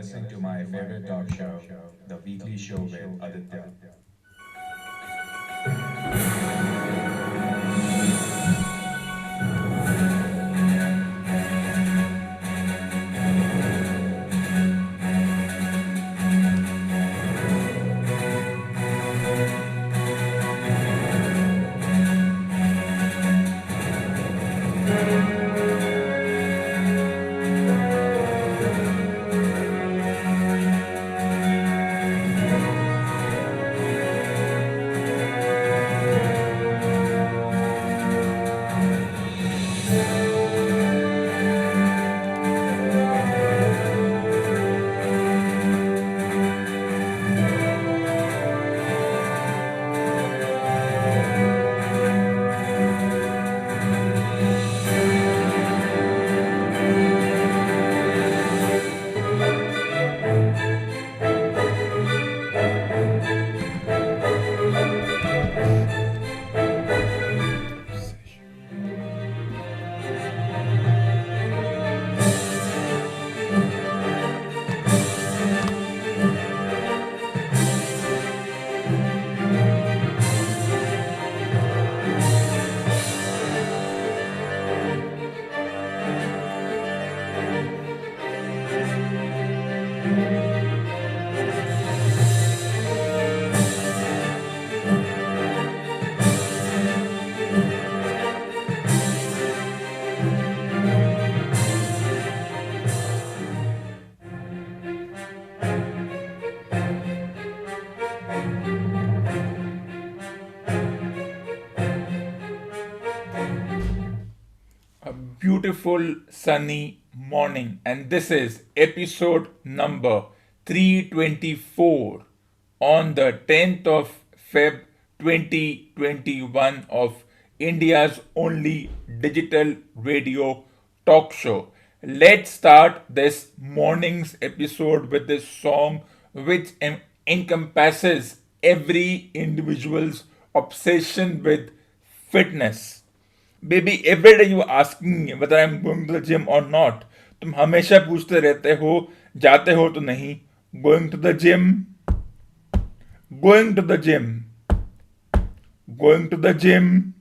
listening to my favorite talk show, The Weekly Show with Aditya. A beautiful sunny morning, and this is episode number 324 on the 10th of Feb 2021 of India's only digital radio talk show. Let's start this morning's episode with this song which encompasses every individual's obsession with fitness. Baby, every day you asking me whether I'm going to the gym or not. तुम हमेशा पूछते रहते हो जाते हो तो नहीं. Going to the gym, going to the gym, going to the gym,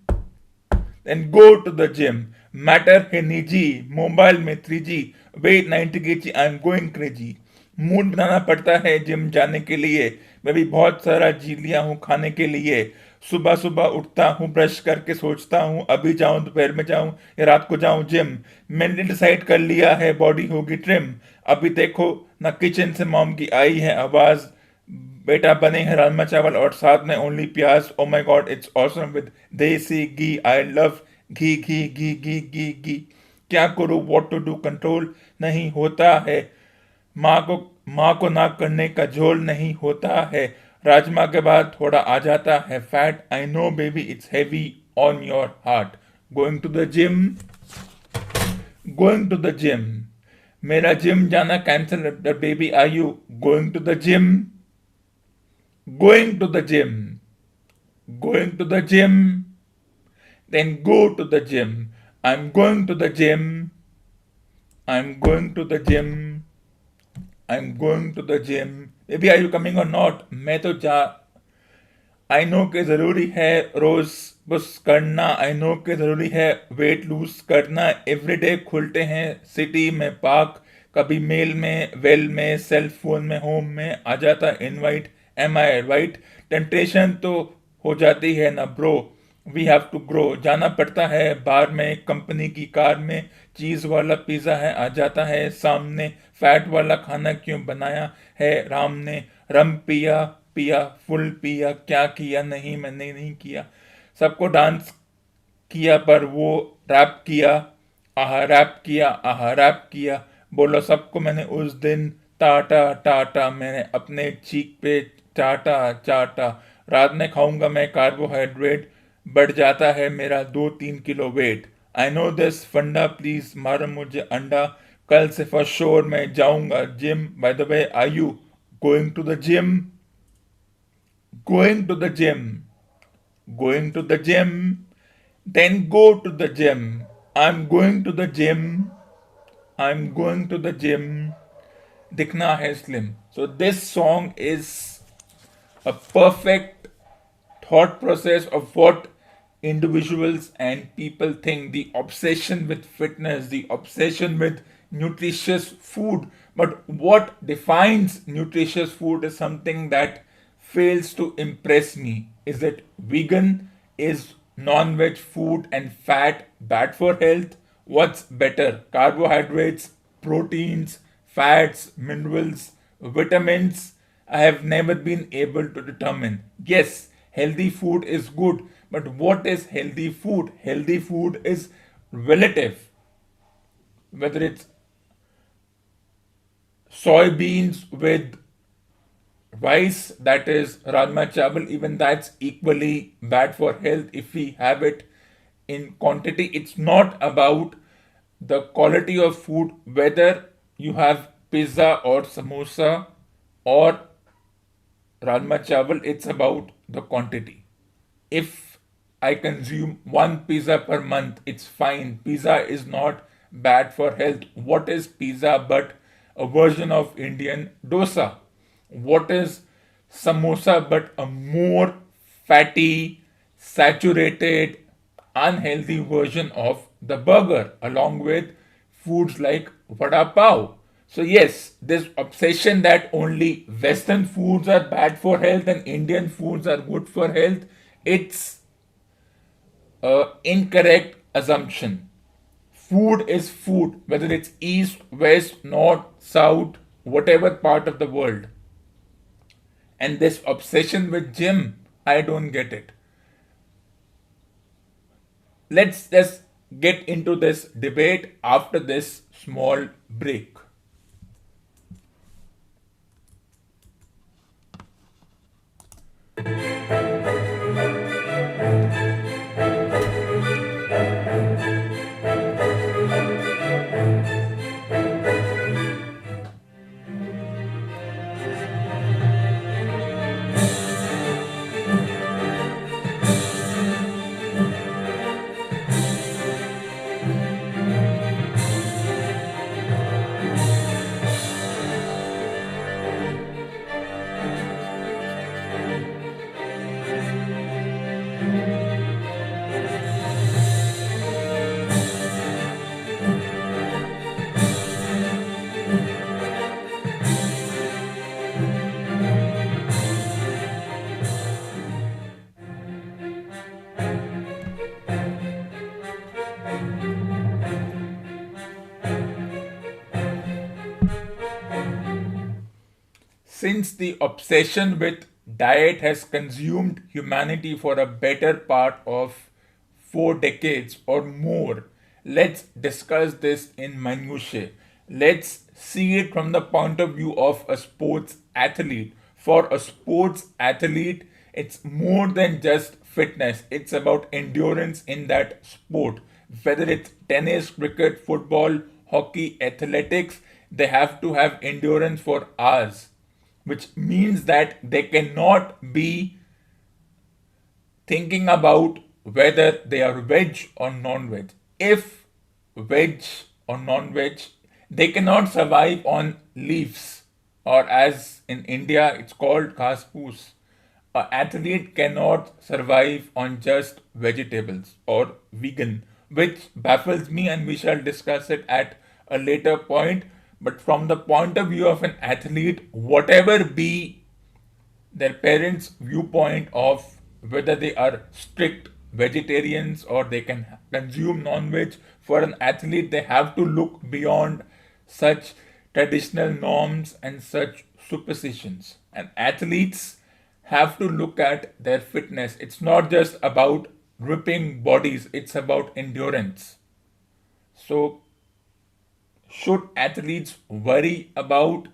then go to the gym. Matter है निजी, मोबाइल में 3G, weight 90 kg, I am going crazy. Mood बनाना पड़ता है जिम जाने के लिए. मैं भी बहुत सारा जी लिया हूँ खाने के लिए. सुबह सुबह उठता हूँ ब्रश करके सोचता हूँ अभी जाऊँ दोपहर में जाऊँ या रात को जाऊँ जिम. मैंने डिसाइड कर लिया है बॉडी होगी ट्रिम. अभी देखो ना किचन से मॉम की आई है आवाज. बेटा बने हैं राजमा चावल और साथ में ओनली प्याज. Oh my God it's awesome with देसी घी. आई लव घी घी घी घी घी घी. क्या करूँ व्हाट टू डू कंट्रोल नहीं होता है. माँ को ना करने का झोल नहीं होता है. राजमा के बाद थोड़ा आ जाता है fat. I know baby it's heavy on your heart. Going to the gym, going to the gym. मेरा जिम जाना cancel baby. Are you going to the gym, going to the gym, going to the gym, then go to the gym. I am going to the gym, I am going to the gym, I am going to the gym. Baby are you coming or not. मैं तो जा. I know कि ज़रूरी है रोज़ बस करना. I know कि ज़रूरी है वेट लूज करना. एवरी डे खुलते हैं सिटी में पार्क. कभी मेल में, वेल में, सेल फोन में, होम में आ जाता invite. Am I right. Temptation तो हो जाती है ना bro. We have to grow. जाना पड़ता है बार में कंपनी की कार में. चीज़ वाला पिज़्ज़ा है आ जाता है सामने. फैट वाला खाना क्यों बनाया है राम ने. रम पिया पिया फुल पिया. क्या किया नहीं मैंने नहीं किया. सबको डांस किया पर वो रैप किया. आहा रैप किया, आहा रैप किया. बोलो सबको मैंने उस दिन टाटा टाटा. मैंने अपने चीक पे चाटा चाटा. रात में खाऊंगा मैं कार्बोहाइड्रेट. बढ़ जाता है मेरा 2-3 किलो वेट. आई नो दिस फंडा प्लीज मारो मुझे अंडा. कल से फॉर श्योर मैं जाऊंगा gym. By the way are you going to the gym, going to the gym, going to the gym, then go to the gym. I am going to the gym, I am going to the gym, दिखना है slim. So this song is a perfect thought process of what individuals and people think, the obsession with fitness, the obsession with nutritious food. But what defines nutritious food is something that fails to impress me. Is it vegan? Is non veg food and fat bad for health? What's better? Carbohydrates, proteins, fats, minerals, vitamins? I have never been able to determine. Yes, healthy food is good, but what is healthy food? Healthy food is relative. Whether it's soybeans with rice, that is rajma chawal, even that's equally bad for health if we have it in quantity. It's not about the quality of food, whether you have pizza or samosa or rajma chawal, it's about the quantity. If I consume one pizza per month, it's fine. Pizza is not bad for health. What is pizza but a version of Indian dosa? What is samosa but a more fatty, saturated, unhealthy version of the burger, along with foods like vada pav? So, yes, this obsession that only Western foods are bad for health and Indian foods are good for health, it's a incorrect assumption. Food is food, whether it's east, west, north, south, whatever part of the world. And this obsession with gym, I don't get it. Let's just get into this debate after this small break. Since the obsession with diet has consumed humanity for a better part of 4 decades or more, let's discuss this in minutiae. Let's see it from the point of view of a sports athlete. For a sports athlete, it's more than just fitness, it's about endurance in that sport. Whether it's tennis, cricket, football, hockey, athletics, they have to have endurance for hours, which means that they cannot be thinking about whether they are veg or non-veg. If veg or non-veg, they cannot survive on leaves, or as in India it's called ghas poos. An athlete cannot survive on just vegetables or vegan, which baffles me, and we shall discuss it at a later point. But from the point of view of an athlete, whatever be their parents' viewpoint of whether they are strict vegetarians or they can consume non-veg, for an athlete they have to look beyond such traditional norms and such superstitions. And athletes have to look at their fitness. It's not just about ripping bodies, it's about endurance. So should athletes worry about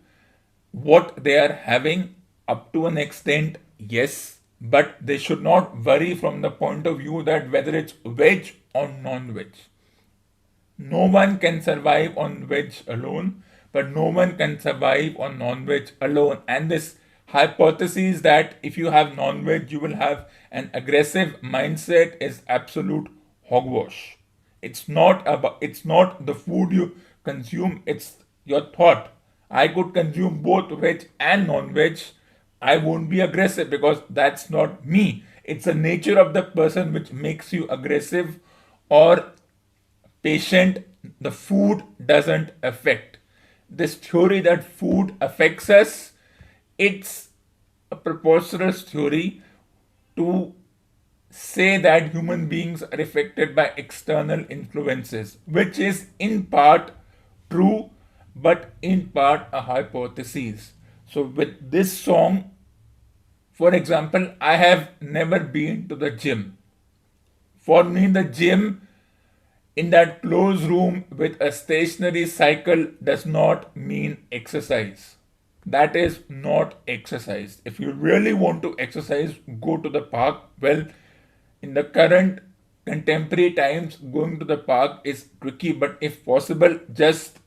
what they are having? Up to an extent, yes, but they should not worry from the point of view that whether it's veg or non-veg. No one can survive on veg alone, but no one can survive on non-veg alone. And this hypothesis that if you have non-veg you will have an aggressive mindset is absolute hogwash. It's not the food you consume, it's your thought. I could consume both veg and non-veg. I won't be aggressive because that's not me. It's the nature of the person which makes you aggressive or patient. The food doesn't affect. This theory that food affects us, it's a preposterous theory to say that human beings are affected by external influences, which is in part true, but in part a hypothesis. So, with this song, for example, I have never been to the gym. For me, the gym in that closed room with a stationary cycle does not mean exercise. That is not exercise. If you really want to exercise, go to the park. Well, in the current contemporary times, going to the park is tricky, but if possible, just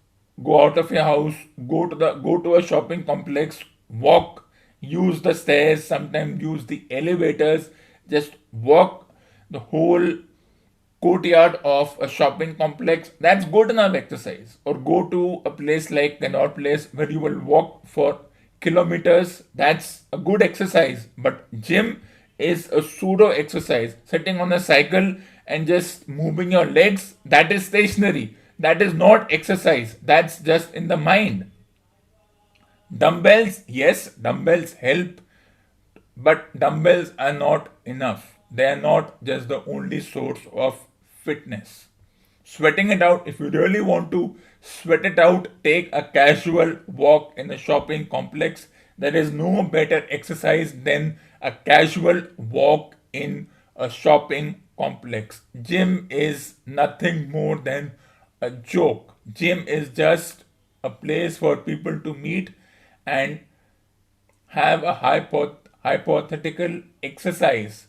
go out of your house, go to a shopping complex, walk, use the stairs, sometimes use the elevators, just walk the whole courtyard of a shopping complex. That's good enough exercise. Or go to a place like Connaught Place where you will walk for kilometers. That's a good exercise. But gym is a pseudo exercise. Sitting on a cycle and just moving your legs, that is stationary. That is not exercise. That's just in the mind. Dumbbells, yes, dumbbells help, but dumbbells are not enough. They are not just the only source of fitness. Sweating it out, if you really want to sweat it out, take a casual walk in a shopping complex. There is no better exercise than a casual walk in a shopping complex. Gym is nothing more than a joke. Gym is just a place for people to meet and have a hypothetical exercise.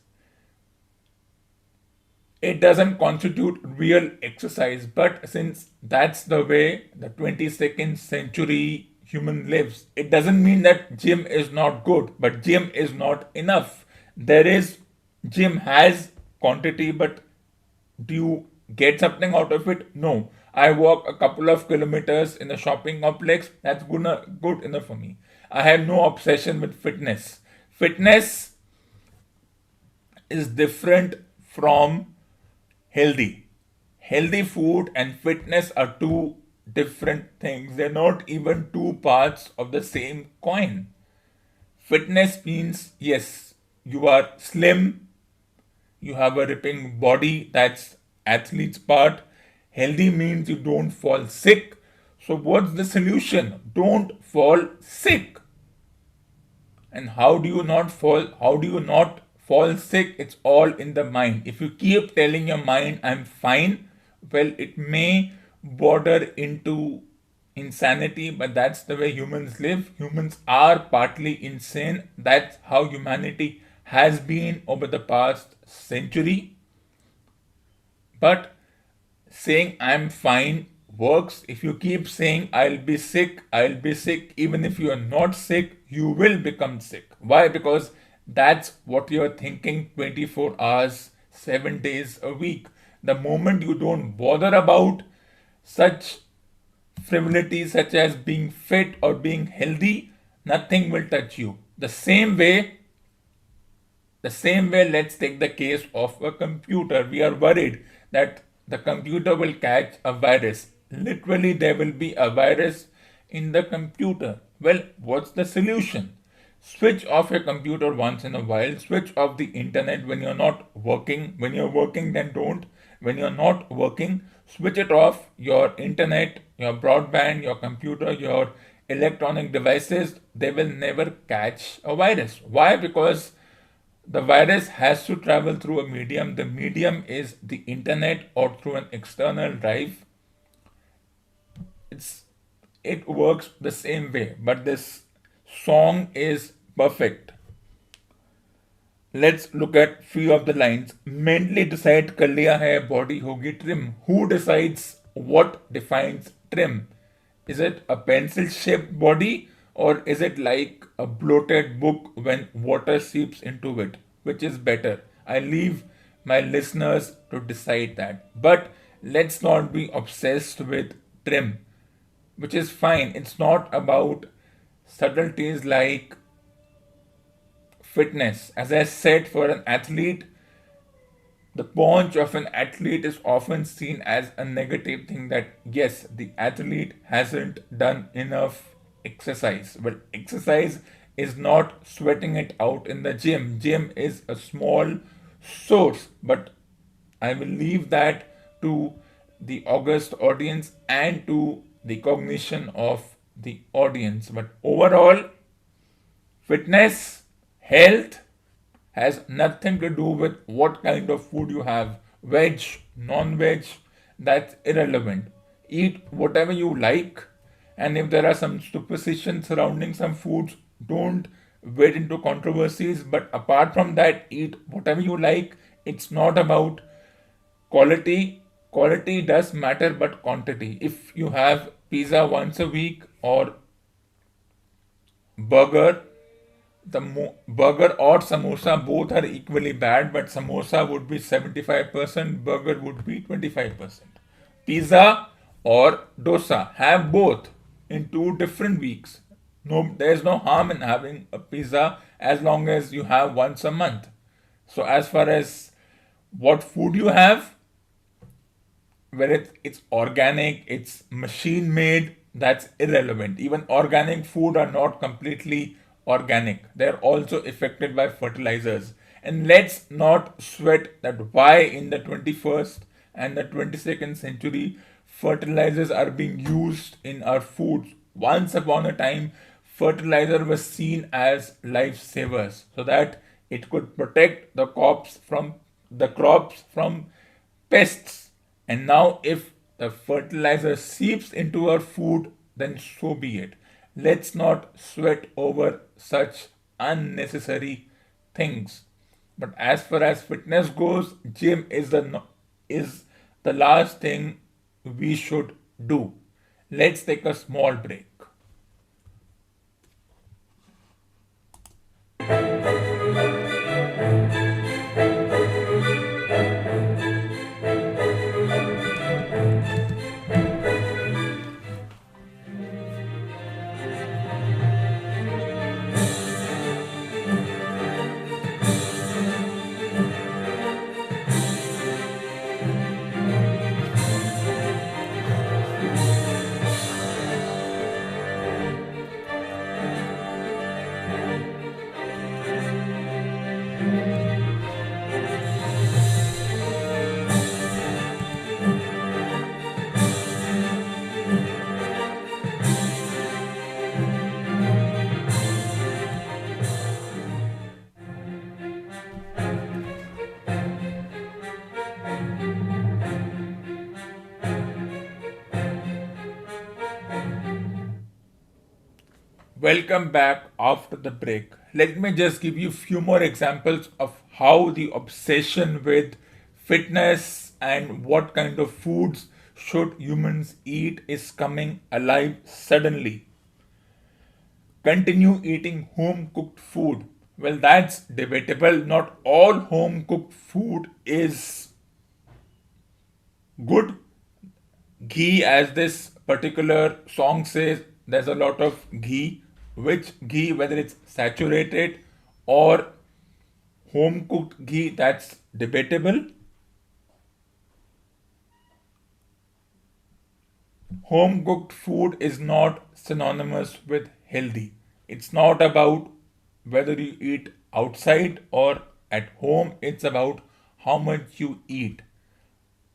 It doesn't constitute real exercise, but since that's the way the 22nd century human lives, it doesn't mean that gym is not good, but gym is not enough. There is Gym has quantity, but do you get something out of it? No. I walk a couple of kilometers in a shopping complex. That's good enough for me. I have no obsession with fitness. Fitness is different from healthy. Healthy food and fitness are two different things. They're not even two parts of the same coin. Fitness means, yes, you are slim, you have a ripping body, that's athlete's part. Healthy means you don't fall sick. So what's the solution? Don't fall sick. And how do you not fall sick? It's all in the mind. If you keep telling your mind I'm fine, well, it may border into insanity, but that's the way humans live. Humans are partly insane. That's how humanity has been over the past century. But saying I'm fine works. If you keep saying I'll be sick, even if you are not sick, you will become sick. Why? Because that's what you're thinking 24 hours, 7 days a week. The moment you don't bother about such frivolities such as being fit or being healthy, nothing will touch you. The same way, let's take the case of a computer. We are worried that the computer will catch a virus. Literally, there will be a virus in the computer. Well, what's the solution? Switch off your computer once in a while. Switch off the internet when you're not working. When you're working, then don't. When you're not working, switch it off. Your internet, your broadband, your computer, your electronic devices, they will never catch a virus. Why? Because the virus has to travel through a medium. The medium is the internet or through an external drive. It works the same way, but this song is perfect. Let's look at few of the lines. Mentally decide कर लिया है body होगी trim. Who decides what defines trim? Is it a pencil shaped body, or is it like a bloated book when water seeps into it? Which is better? I leave my listeners to decide that. But let's not be obsessed with trim. which is fine. It's not about subtleties like fitness. As I said, for an athlete, the paunch of an athlete is often seen as a negative thing, that yes, the athlete hasn't done enough exercise. Well, exercise is not sweating it out in the gym. Gym is a small source, but I will leave that to the august audience and to the cognition of the audience. But overall, fitness, health has nothing to do with what kind of food you have. Veg, non veg, that's irrelevant. Eat whatever you like, and if there are some superstitions surrounding some foods, don't wade into controversies. But apart from that, eat whatever you like. It's not about quality. Quality does matter, but quantity. If you have pizza once a week or burger, the burger or samosa both are equally bad, but samosa would be 75%, burger would be 25%. Pizza or dosa, have both in 2 different weeks. No, there's no harm in having a pizza as long as you have once a month. So as far as what food you have, where it's organic, it's machine made, that's irrelevant. Even organic food are not completely organic. They're also affected by fertilizers. And let's not sweat that why in the 21st and the 22nd century fertilizers are being used in our foods. Once upon a time, fertilizer was seen as lifesavers so that it could protect the crops from pests. And now, if the fertilizer seeps into our food, then so be it. Let's not sweat over such unnecessary things. But as far as fitness goes, gym is the last thing we should do. Let's take a small break. Welcome back after the break. Let me just give you a few more examples of how the obsession with fitness and what kind of foods should humans eat is coming alive suddenly. Continue eating home cooked food. Well, that's debatable. Not all home cooked food is good. Ghee, as this particular song says, there's a lot of ghee. Which ghee, whether it's saturated or home cooked ghee, that's debatable. Home cooked food is not synonymous with healthy. It's not about whether you eat outside or at home, it's about how much you eat.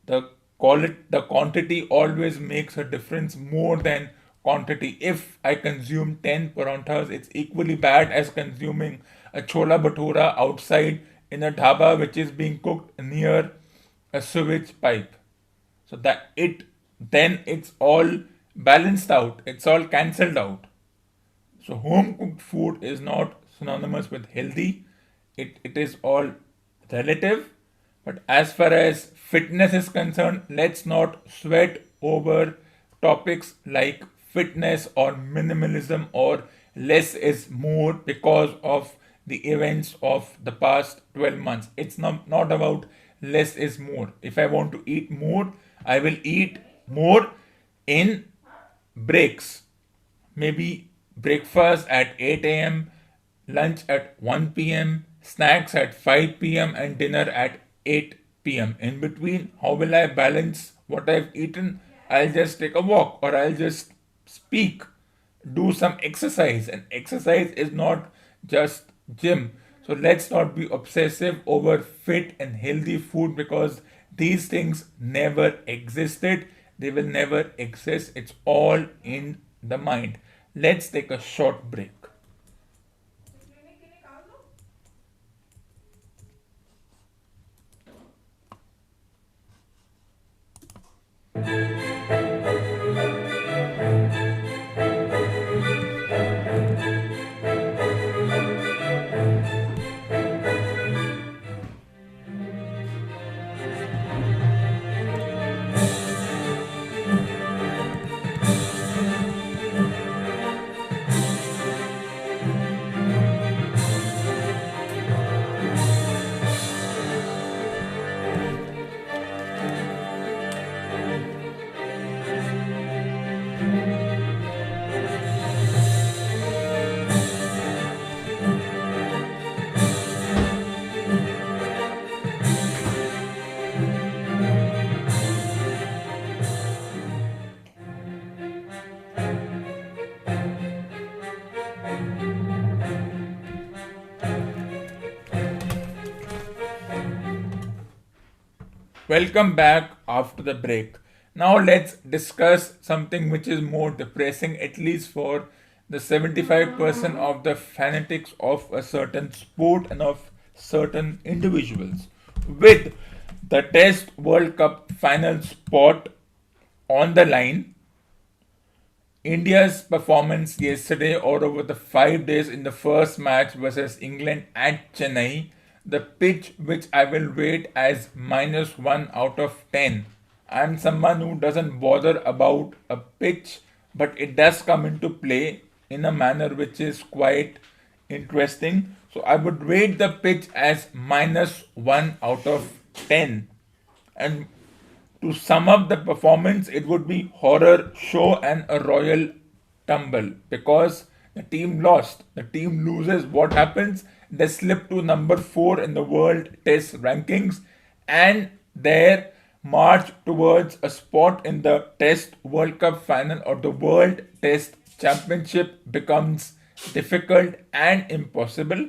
The quantity always makes a difference more than quantity. If I consume 10 paranthas, it's equally bad as consuming a chola bhatura outside in a dhaba which is being cooked near a sewage pipe. So that it then it's all balanced out, it's all cancelled out. So home cooked food is not synonymous with healthy. It is all relative. But as far as fitness is concerned, let's not sweat over topics like fitness or minimalism or less is more because of the events of the past 12 months. It's not about less is more. If I want to eat more, I will eat more in breaks. Maybe breakfast at 8 a.m., lunch at 1 p.m., snacks at 5 p.m., and dinner at 8 p.m. In between, how will I balance what I've eaten? I'll just take a walk or I'll just speak, do some exercise. And exercise is not just gym. So let's not be obsessive over fit and healthy food because these things never existed. They will never exist. It's all in the mind. Let's take a short break. Welcome back after the break. Now let's discuss something which is more depressing, at least for the 75% of the fanatics of a certain sport and of certain individuals. With the Test World Cup final spot on the line, India's performance yesterday or over the 5 days in the first match versus England at Chennai, the pitch which I will rate as -1 out of 10. I'm someone who doesn't bother about a pitch, but it does come into play in a manner which is quite interesting. So I would rate the pitch as -1 out of 10. And to sum up the performance, it would be horror show and a royal tumble because the team lost. The team loses. What happens? They slip to number 4 in the world test rankings and their march towards a spot in the Test World Cup final or the World Test Championship becomes difficult and impossible.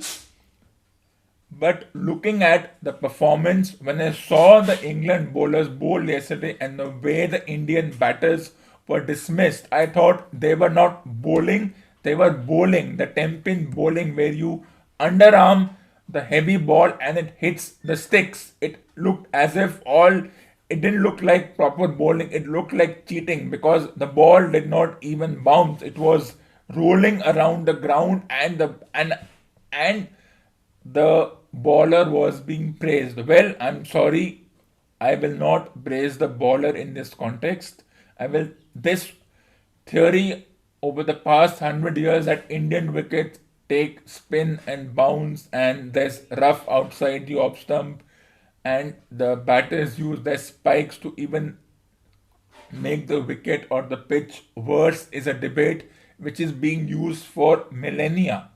But looking at the performance, when I saw the England bowlers bowl yesterday and the way the Indian batters were dismissed, I thought they were not bowling, they were bowling, the 10-pin bowling where you underarm the heavy ball and it hits the sticks. It looked as if it didn't look like proper bowling, it looked like cheating because the ball did not even bounce. It was rolling around the ground and the bowler was being praised. Well, I'm sorry, I will not praise the bowler in this context. This theory over the past 100 years that Indian wickets take spin and bounce and there's rough outside the off stump and the batters use their spikes to even make the wicket or the pitch worse is a debate which is being used for millennia.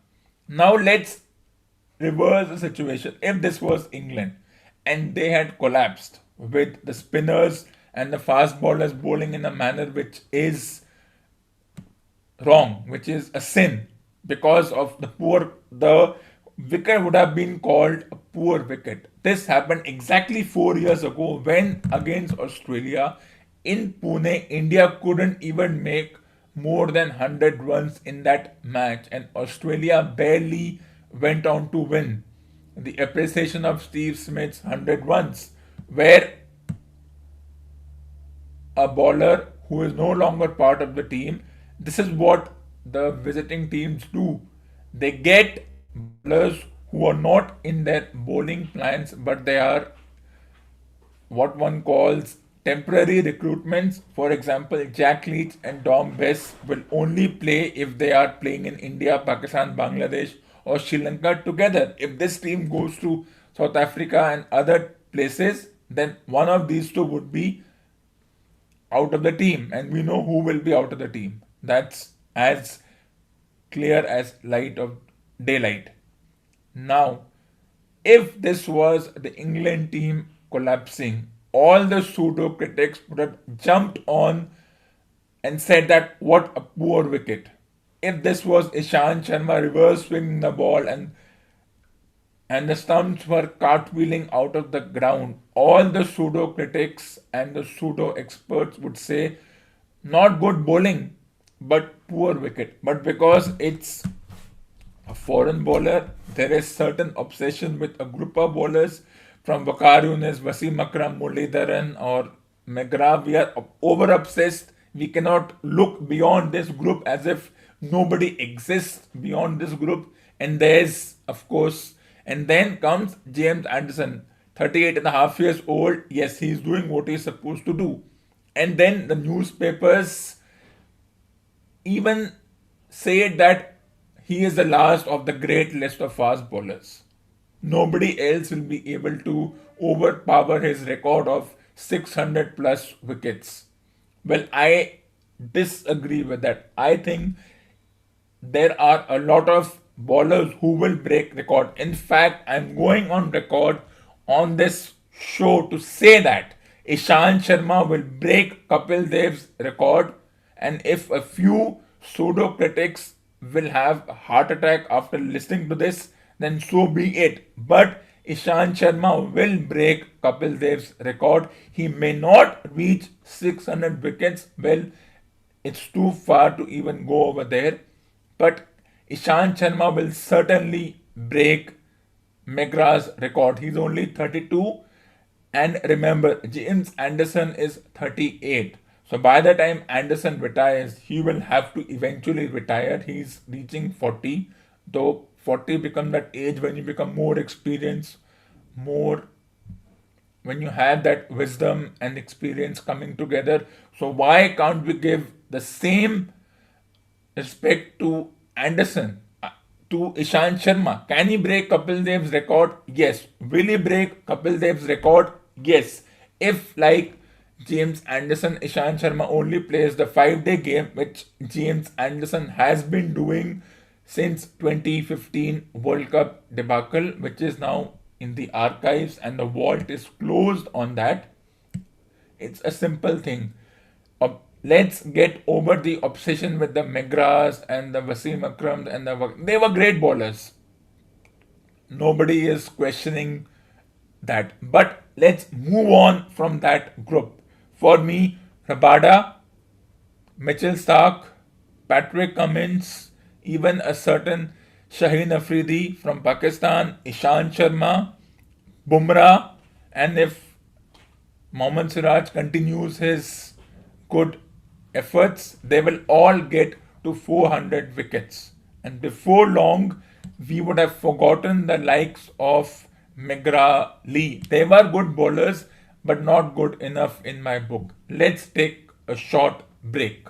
Now let's reverse the situation. If this was England and they had collapsed with the spinners and the fast bowlers bowling in a manner which is wrong, which is a sin because of the wicket would have been called a poor wicket. This happened exactly 4 years ago when against Australia in Pune, India couldn't even make more than 100 runs in that match and Australia barely went on to win. The appreciation of Steve Smith's 100 runs, where a bowler who is no longer part of the team, this is what the visiting teams do. They get bowlers who are not in their bowling plans, but they are what one calls temporary recruitments. For example, Jack Leach and Dom Bess will only play if they are playing in India, Pakistan, Bangladesh, or Sri Lanka together. If this team goes to South Africa and other places, then one of these two would be out of the team, and we know who will be out of the team. That's as clear as light of daylight. Now, if this was the England team collapsing, all the pseudo critics would have jumped on and said that what a poor wicket. If this was Ishant Sharma reverse swinging the ball and the stumps were cartwheeling out of the ground, all the pseudo critics and the pseudo experts would say not good bowling, but poor wicket. But because it's a foreign bowler, there is certain obsession with a group of bowlers from Waqar Younis, Wasim Akram, Muralidharan or McGrath. We are over obsessed. We cannot look beyond this group as if nobody exists beyond this group. And there's, of course, and then comes James Anderson, 38 and a half years old. Yes, he's doing what he's supposed to do. And then the newspapers even say that he is the last of the great list of fast bowlers. Nobody else will be able to overpower his record of 600 plus wickets. Well, I disagree with that. I think there are a lot of bowlers who will break record. In fact, I'm going on record on this show to say that Ishant Sharma will break Kapil Dev's record, and if a few pseudo critics will have a heart attack after listening to this, then so be it. But Ishant Sharma will break Kapil Dev's record. He may not reach 600 wickets. Well, it's too far to even go over there. But Ishant Sharma will certainly break McGrath's record. He's only 32. And remember, James Anderson is 38. So by the time Anderson retires, he will have to eventually retire. He's reaching 40. Though 40 becomes that age when you become more experienced, when you have that wisdom and experience coming together. So why can't we give the same respect to Anderson, to Ishant Sharma? Can he break Kapil Dev's record? Yes. Will he break Kapil Dev's record? Yes. If, like James Anderson, Ishant Sharma only plays the 5-day game, which James Anderson has been doing since 2015 World Cup debacle, which is now in the archives and the vault is closed on that. It's a simple thing. Let's get over the obsession with the McGraths and the Wasim Akrams and they were great bowlers. Nobody is questioning that. But let's move on from that group. For me, Rabada, Mitchell Starc, Patrick Cummins, even a certain Shaheen Afridi from Pakistan, Ishant Sharma, Bumrah, and if Mohammad Siraj continues his good efforts, they will all get to 400 wickets. And before long, we would have forgotten the likes of McGrath, Lee. They were good bowlers, but not good enough in my book. Let's take a short break.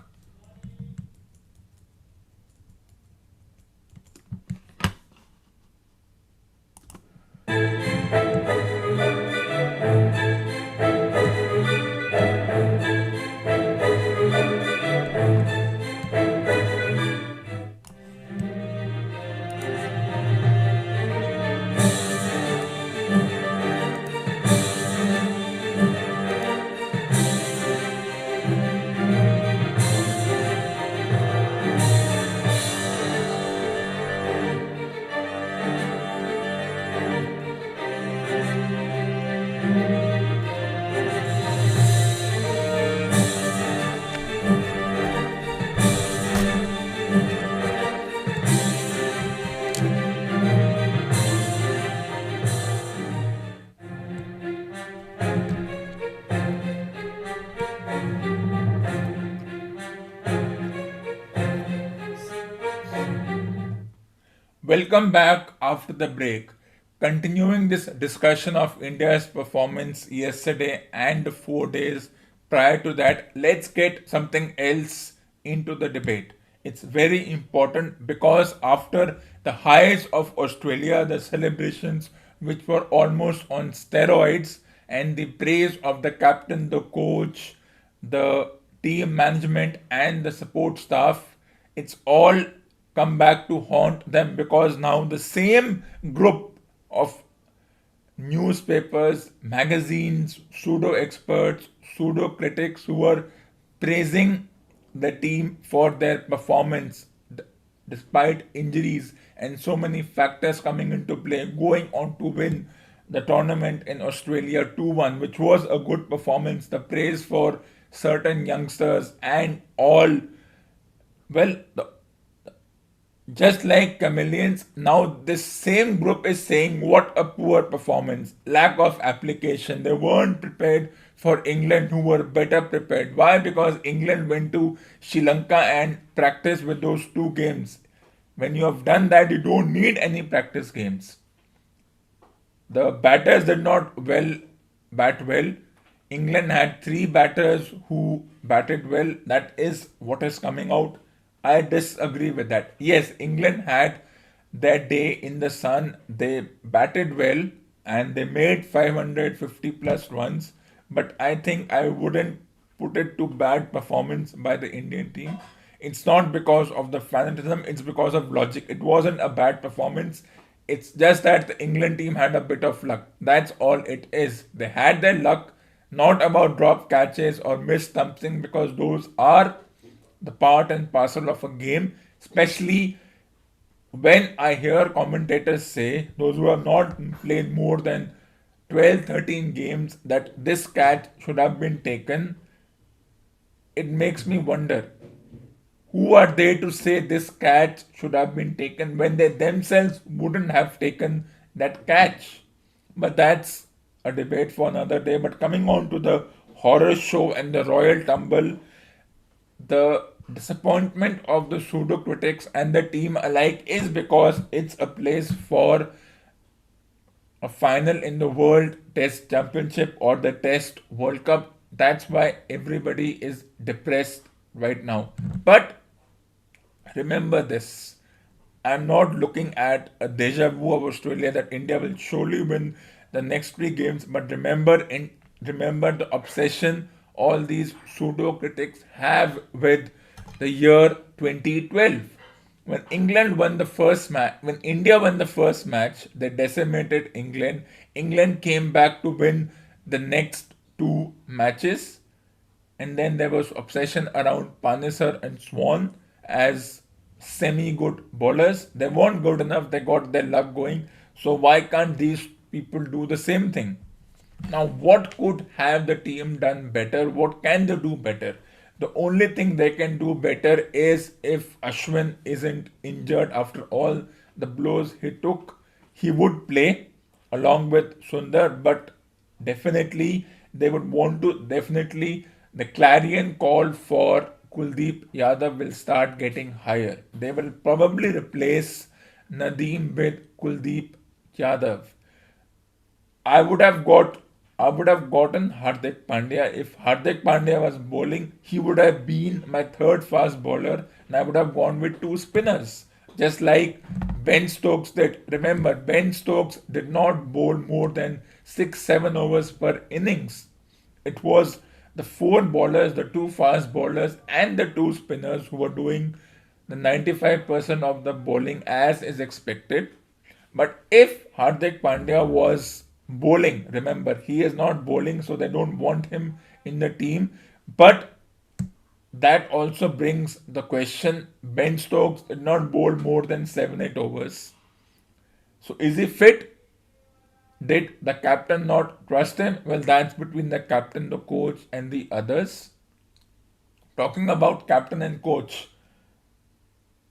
Welcome back after the break. Continuing this discussion of India's performance yesterday and 4 days prior to that, let's get something else into the debate. It's very important because after the highs of Australia, the celebrations which were almost on steroids, and the praise of the captain, the coach, the team management and the support staff, it's all come back to haunt them because now the same group of newspapers, magazines, pseudo experts, pseudo critics who were praising the team for their performance despite injuries and so many factors coming into play, going on to win the tournament in Australia 2-1, which was a good performance. The praise for certain youngsters and all, well, just like chameleons, now this same group is saying what a poor performance, lack of application. They weren't prepared for England, who were better prepared. Why? Because England went to Sri Lanka and practiced with those two games. When you have done that, you don't need any practice games. The batters did not bat well. England had three batters who batted well. That is what is coming out. I disagree with that. Yes, England had their day in the sun. They batted well and they made 550 plus runs. But I think I wouldn't put it to bad performance by the Indian team. It's not because of the fanatism, it's because of logic. It wasn't a bad performance. It's just that the England team had a bit of luck. That's all it is. They had their luck, not about drop catches or missed something, because those are the part and parcel of a game, especially when I hear commentators say, those who have not played more than 12, 13 games, that this catch should have been taken. It makes me wonder, who are they to say this catch should have been taken when they themselves wouldn't have taken that catch? But that's a debate for another day. But coming on to the horror show and the Royal Tumble, the disappointment of the pseudo critics and the team alike is because it's a place for a final in the World Test Championship or the Test World Cup. That's why everybody is depressed right now. But remember this, I'm not looking at a deja vu of Australia that India will surely win the next three games, but remember the obsession all these pseudo critics have with the year 2012. When England won the first match, when India won the first match, they decimated England. England came back to win the next two matches, and then there was obsession around Panesar and Swan as semi-good bowlers. They weren't good enough, they got their luck going. So why can't these people do the same thing? Now, what could have the team done better? What can they do better? The only thing they can do better is if Ashwin isn't injured after all the blows he took, he would play along with Sundar, but definitely they would want to, definitely the clarion call for Kuldeep Yadav will start getting higher. They will probably replace Nadeem with Kuldeep Yadav. I would have gotten Hardik Pandya. If Hardik Pandya was bowling, he would have been my third fast bowler, and I would have gone with two spinners. Just like Ben Stokes did. Remember, Ben Stokes did not bowl more than 6-7 overs per innings. It was the four bowlers, the two fast bowlers, and the two spinners who were doing the 95% of the bowling as is expected. But if Hardik Pandya was bowling, remember, he is not bowling, so they don't want him in the team. But that also brings the question, Ben Stokes did not bowl more than 7-8 overs. So is he fit? Did the captain not trust him? Well, that's between the captain, the coach, and the others. Talking about captain and coach,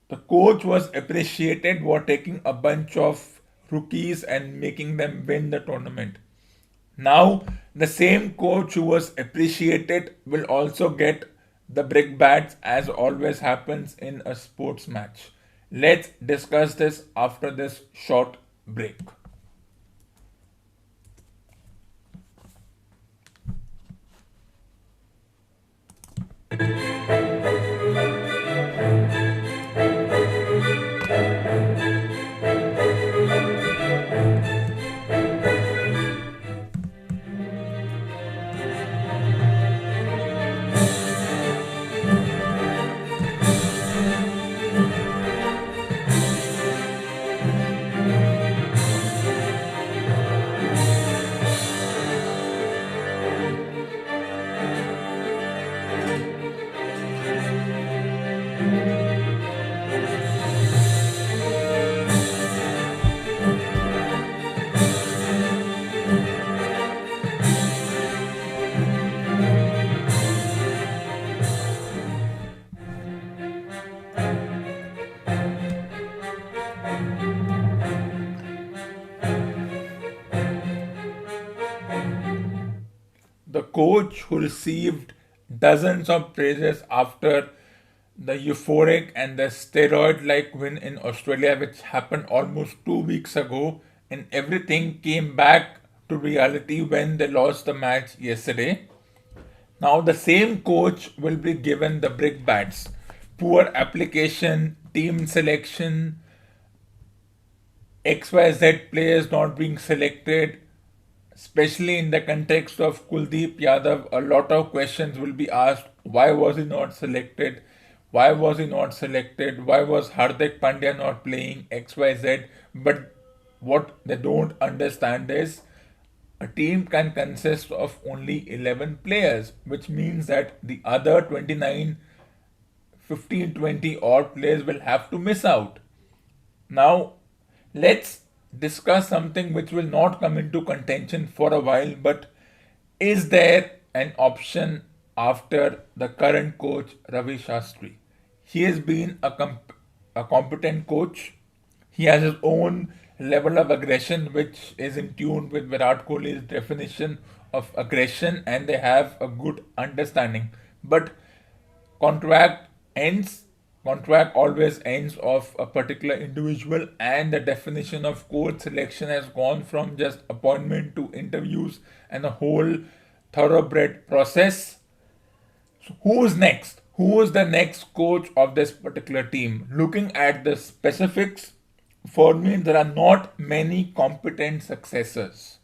the coach was appreciated for taking a bunch of rookies and making them win the tournament. Now, the same coach who was appreciated will also get the brickbats, as always happens in a sports match. Let's discuss this after this short break. coach who received dozens of praises after the euphoric and the steroid like win in Australia, which happened almost 2 weeks ago, and everything came back to reality when they lost the match yesterday. Now, the same coach will be given the brickbats: poor application, team selection, XYZ players not being selected, especially in the context of Kuldeep Yadav. A lot of questions will be asked: why was he not selected? Why was he not selected? Why was Hardik Pandya not playing? XYZ. But what they don't understand is a team can consist of only 11 players, which means that the other 29, 15, 20 odd players will have to miss out. Now, let's discuss something which will not come into contention for a while, but is there an option after the current coach Ravi Shastri? He has been a competent coach. He has his own level of aggression, which is in tune with Virat Kohli's definition of aggression, and they have a good understanding. But contract ends contract always ends of a particular individual, and the definition of coach selection has gone from just appointment to interviews and a whole thoroughbred process. So who's next? Who is the next coach of this particular team? Looking at the specifics, for me there are not many competent successors.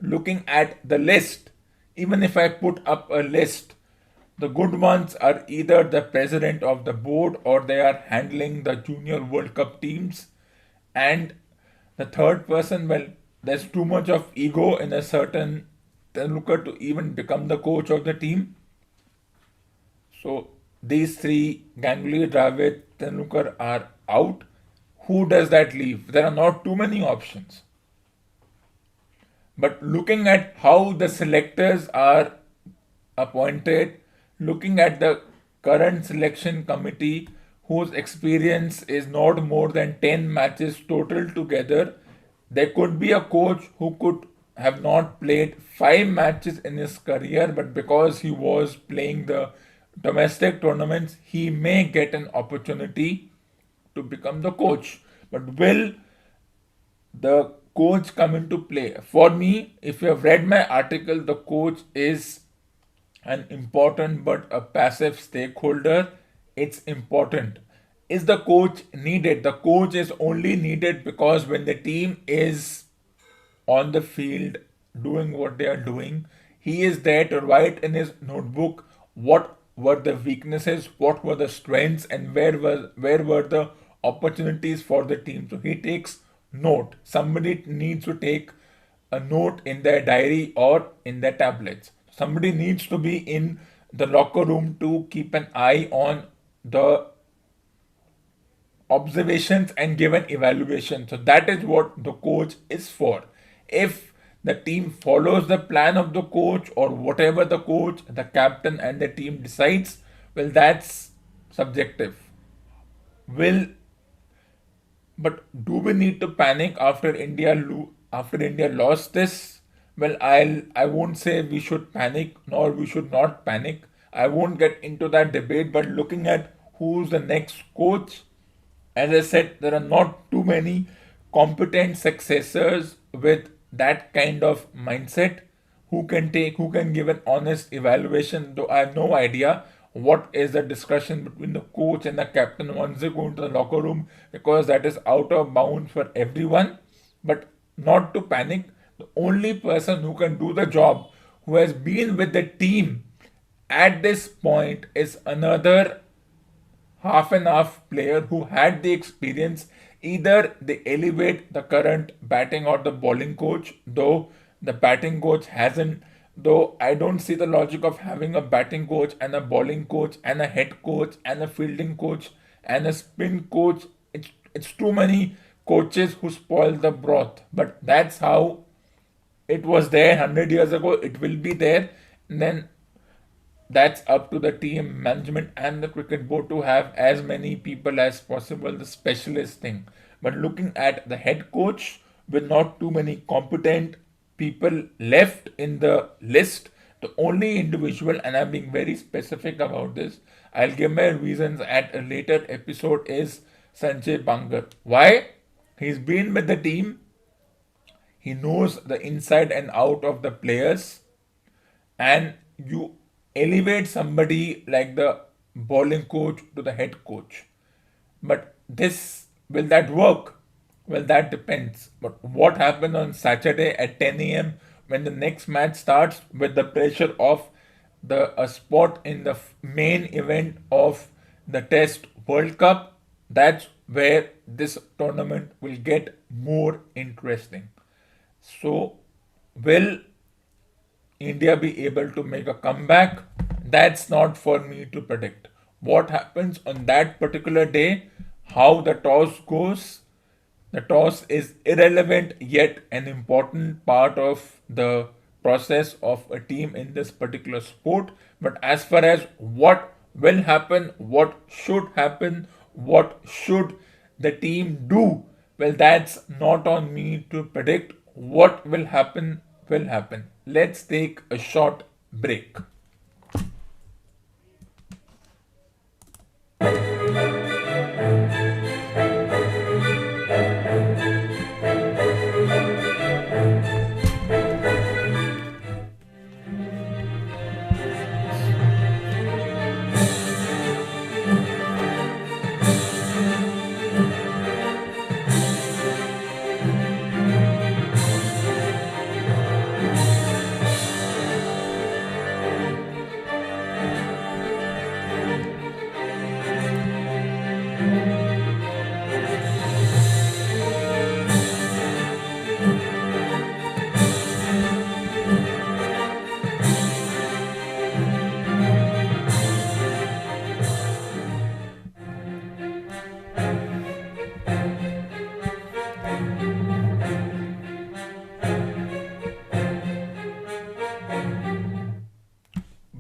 Looking at the list, even if I put up a list, the good ones are either the president of the board or they are handling the Junior World Cup teams. And the third person, well, there's too much of ego in a certain Tendulkar to even become the coach of the team. So these three, Ganguly, Dravid, Tendulkar, are out. Who does that leave? There are not too many options. But looking at how the selectors are appointed, looking at the current selection committee, whose experience is not more than 10 matches total together, there could be a coach who could have not played 5 matches in his career, but because he was playing the domestic tournaments, he may get an opportunity to become the coach. But will the coach come into play? For me, if you have read my article, the coach is an important but a passive stakeholder. It's important. Is the coach needed? The coach is only needed because when the team is on the field doing what they are doing, he is there to write in his notebook what were the weaknesses, what were the strengths, and where were the opportunities for the team. So he takes note. Somebody needs to take a note in their diary or in their tablets. Somebody needs to be in the locker room to keep an eye on the observations and give an evaluation. So that is what the coach is for. If the team follows the plan of the coach or whatever the coach, the captain, and the team decides, well, that's subjective. But do we need to panic after India lost this? Well, I won't say we should panic nor we should not panic. I won't get into that debate, but looking at who's the next coach, as I said, there are not too many competent successors with that kind of mindset who can give an honest evaluation, though I have no idea what is the discussion between the coach and the captain once they go into the locker room, because that is out of bounds for everyone. But not to panic. The only person who can do the job, who has been with the team at this point, is another half and half player who had the experience. Either they elevate the current batting or the bowling coach, though the batting coach hasn't. Though I don't see the logic of having a batting coach and a bowling coach and a head coach and a fielding coach and a spin coach. It's too many coaches who spoil the broth. But that's how it was there 100 years ago. It will be there. And then that's up to the team management and the cricket board to have as many people as possible, the specialist thing. But looking at the head coach, with not too many competent people left in the list, The only individual, and I'm being very specific about this, I'll give my reasons at a later episode, is Sanjay Bangar. Why? He's been with the team, he knows the inside and out of the players, and you elevate somebody like the bowling coach to the head coach. But this, will that work? Well, that depends. But what happened on Saturday at 10 a.m. when the next match starts with the pressure of the a spot in the main event of the Test World Cup? That's where this tournament will get more interesting. So, will India be able to make a comeback? That's not for me to predict. What happens on that particular day, how the toss goes, the toss is irrelevant yet an important part of the process of a team in this particular sport. But as far as what will happen, what should happen, what should the team do, well, that's not on me to predict. What will happen will happen. Let's take a short break.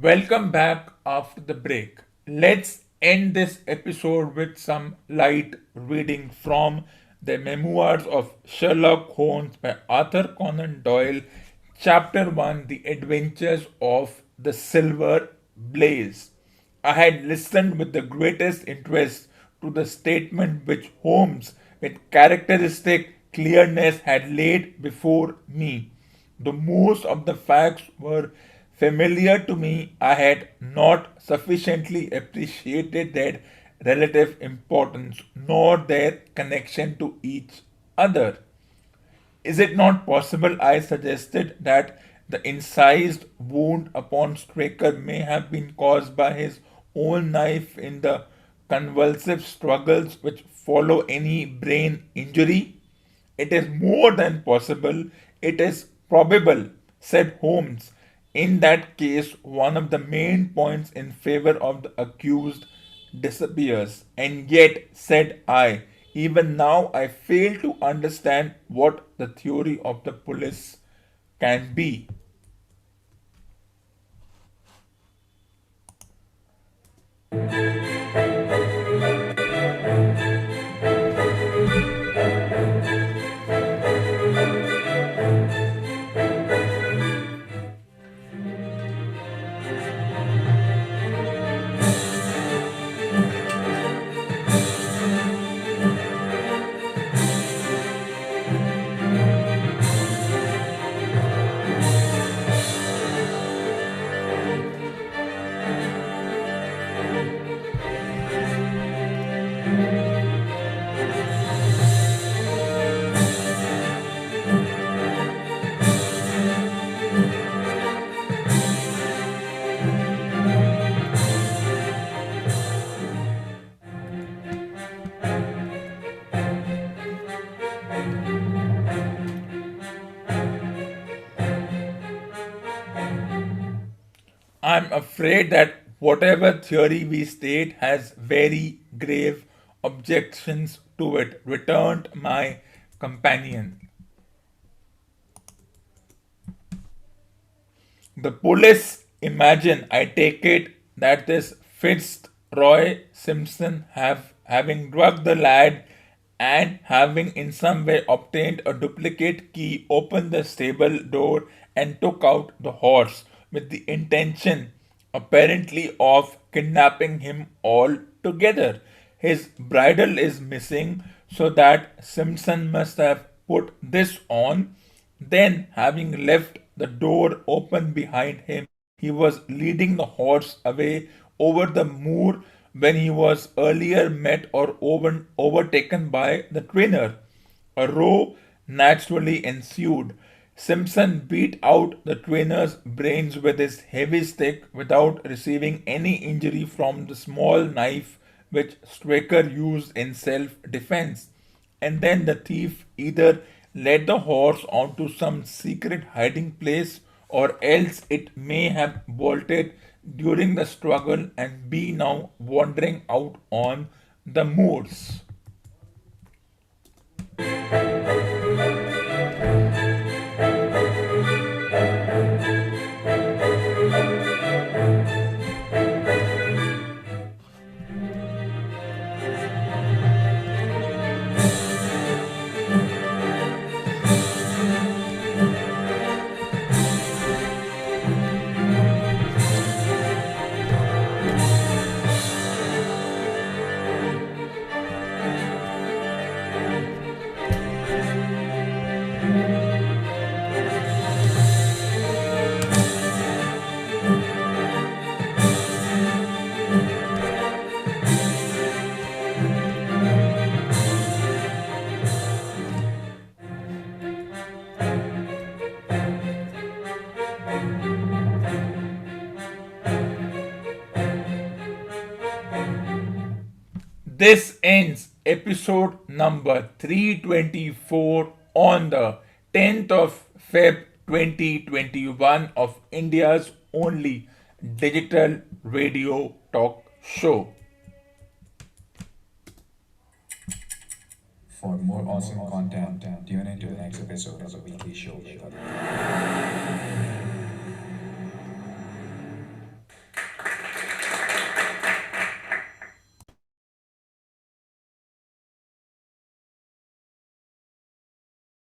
Welcome back after the break. Let's end this episode with some light reading from the Memoirs of Sherlock Holmes by Arthur Conan Doyle, Chapter 1, The Adventures of the Silver Blaze. I had listened with the greatest interest to the statement which Holmes, with characteristic clearness, had laid before me. The most of the facts were familiar to me. I had not sufficiently appreciated their relative importance nor their connection to each other. Is it not possible, I suggested, that the incised wound upon Straker may have been caused by his own knife in the convulsive struggles which follow any brain injury? It is more than possible, it is probable, said Holmes. In that case, one of the main points in favor of the accused disappears. And yet, said I, even now I fail to understand what the theory of the police can be. I'm afraid that whatever theory we state has very grave objections to it, returned my companion. The police imagine, I take it, that this Fitzroy Simpson having drugged the lad and having in some way obtained a duplicate key, opened the stable door and took out the horse. with the intention, apparently, of kidnapping him altogether. His bridle is missing, so that Simpson must have put this on. Then, having left the door open behind him, he was leading the horse away over the moor when he was earlier met or overtaken by the trainer. A row naturally ensued. Simpson beat out the trainer's brains with his heavy stick without receiving any injury from the small knife which Straker used in self defense. And then the thief either led the horse onto some secret hiding place or else it may have bolted during the struggle and be now wandering out on the moors. This ends episode number 324 on the 10th of Feb 2021 of India's only digital radio talk show. For more awesome content, tune in to the next episode of the weekly